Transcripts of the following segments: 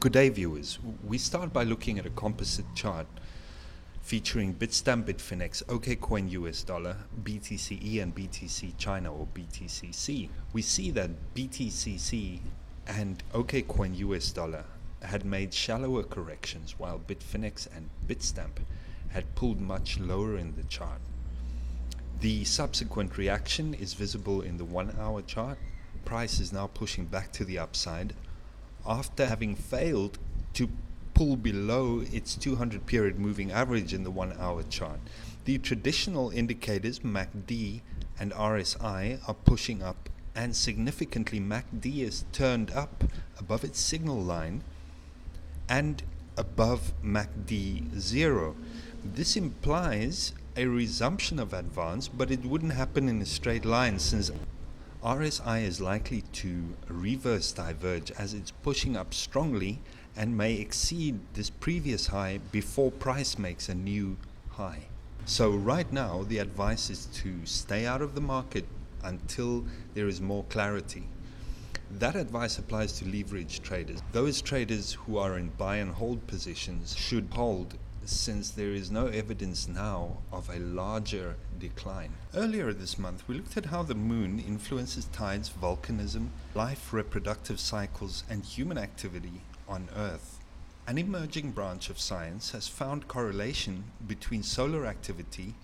Good day, viewers. We start by looking at a composite chart featuring Bitstamp, Bitfinex, OKCoin US dollar, BTCE and BTC China or BTCC. We see that BTCC and OKCoin US dollar had made shallower corrections while Bitfinex and Bitstamp had pulled much lower in the chart. The subsequent reaction is visible in the 1 hour chart. Price is now pushing back to the upside after having failed to pull below its 200 period moving average in the 1 hour chart. The traditional indicators MACD and RSI are pushing up, and significantly MACD is turned up above its signal line and above MACD 0. This implies a resumption of advance, but it wouldn't happen in a straight line since RSI is likely to reverse diverge as it's pushing up strongly and may exceed this previous high before price makes a new high. So right now the advice is to stay out of the market until there is more clarity. That advice applies to leverage traders. Those traders who are in buy and hold positions should hold, since there is no evidence now of a larger decline. Earlier this month, we looked at how the moon influences tides, volcanism, life, reproductive cycles, and human activity on Earth. An emerging branch of science has found correlation between solar activity,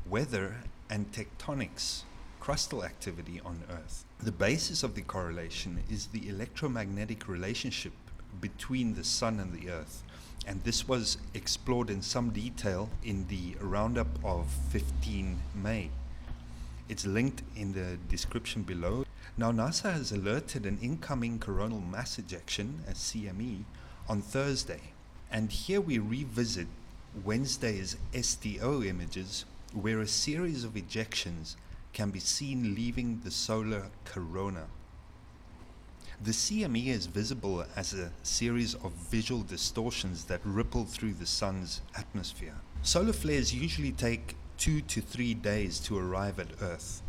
weather, and tectonics, crustal activity on Earth. The basis of the correlation is the electromagnetic relationship between the Sun and the Earth. And this was explored in some detail in the roundup of 15 May. It's linked in the description below. Now, NASA has alerted an incoming coronal mass ejection, a CME, on Thursday. And here we revisit Wednesday's SDO images, where a series of ejections can be seen leaving the solar corona. The CME is visible as a series of visual distortions that ripple through the sun's atmosphere. Solar flares usually take 2 to 3 days to arrive at Earth,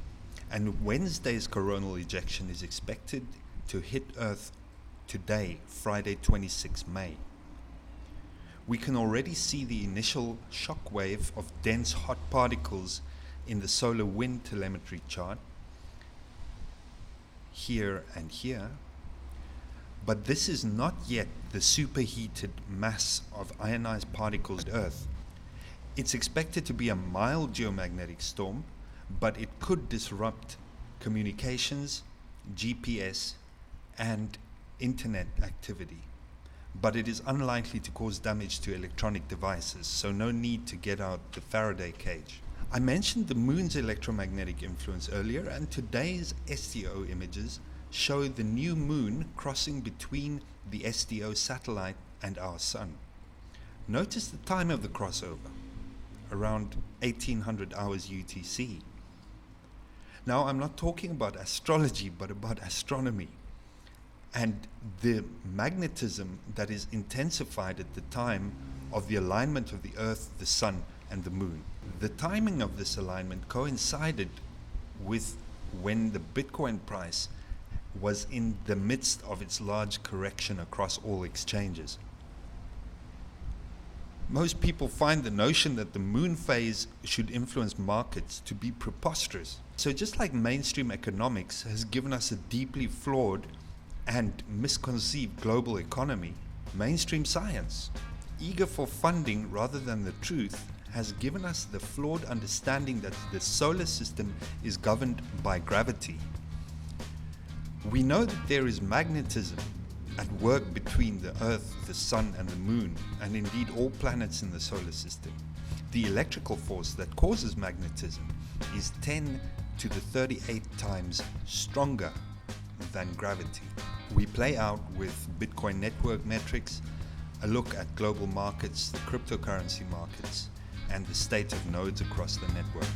and Wednesday's coronal ejection is expected to hit Earth today, Friday 26 May. We can already see the initial shock wave of dense hot particles in the solar wind telemetry chart, here and here. But this is not yet the superheated mass of ionized particles at Earth. It's expected to be a mild geomagnetic storm, but it could disrupt communications, GPS, and internet activity. But it is unlikely to cause damage to electronic devices, so no need to get out the Faraday cage. I mentioned the moon's electromagnetic influence earlier, and today's SDO images show the new moon crossing between the SDO satellite and our sun. Notice the time of the crossover, around 1800 hours UTC. Now, I'm not talking about astrology, but about astronomy and the magnetism that is intensified at the time of the alignment of the Earth, the sun, and the moon. The timing of this alignment coincided with when the Bitcoin price was in the midst of its large correction across all exchanges. Most people find the notion that the moon phase should influence markets to be preposterous. So just like mainstream economics has given us a deeply flawed and misconceived global economy, mainstream science, eager for funding rather than the truth, has given us the flawed understanding that the solar system is governed by gravity. We know that there is magnetism at work between the Earth, the Sun, and the Moon, and indeed all planets in the solar system. The electrical force that causes magnetism is 10 to the 38 times stronger than gravity. We play out with Bitcoin network metrics, a look at global markets, the cryptocurrency markets, and the state of nodes across the network.